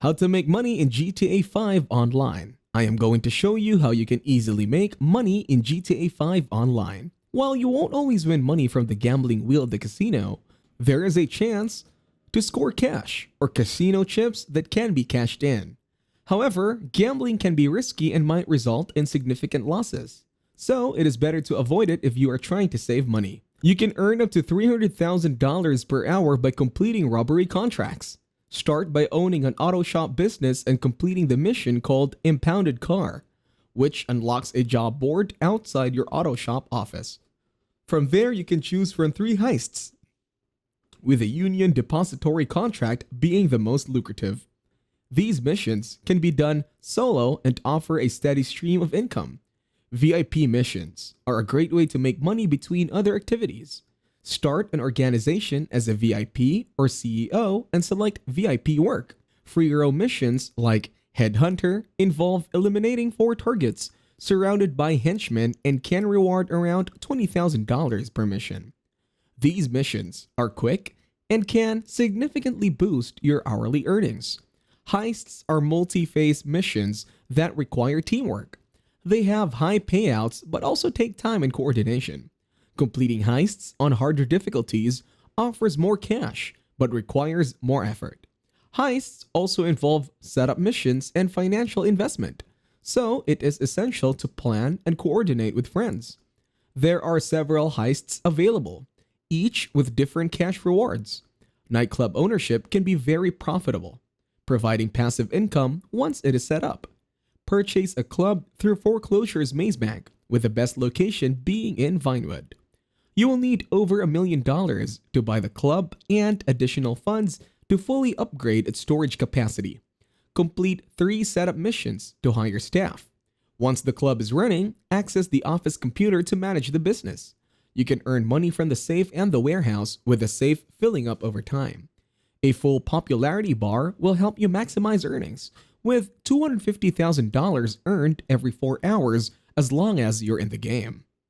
How to make money in GTA 5 online. I am going to show you how you can easily make money in GTA 5 online. While you won't always win money from the gambling wheel of the casino, there is a chance to score cash or casino chips that can be cashed in. However, gambling can be risky and might result in significant losses. So it is better to avoid it if you are trying to save money. You can earn up to $300,000 per hour by completing robbery contracts. Start by owning an auto shop business and completing the mission called Impounded Car, which unlocks a job board outside your auto shop office. From there, you can choose from 3 heists, with a union depository contract being the most lucrative. These missions can be done solo and offer a steady stream of income. VIP missions are a great way to make money between other activities. Start an organization as a VIP or CEO and select VIP work. Free roam missions like Headhunter involve eliminating 4 targets surrounded by henchmen and can reward around $20,000 per mission. These missions are quick and can significantly boost your hourly earnings. Heists are multi-phase missions that require teamwork. They have high payouts but also take time and coordination. Completing heists on harder difficulties offers more cash but requires more effort. Heists also involve setup missions and financial investment, so it is essential to plan and coordinate with friends. There are several heists available, each with different cash rewards. Nightclub ownership can be very profitable, providing passive income once it is set up. Purchase a club through Foreclosures Maze Bank, with the best location being in Vinewood. You will need over $1 million to buy the club and additional funds to fully upgrade its storage capacity. Complete 3 setup missions to hire staff. Once the club is running, access the office computer to manage the business. You can earn money from the safe and the warehouse, with the safe filling up over time. A full popularity bar will help you maximize earnings, with $250,000 earned every 4 hours as long as you're in the game.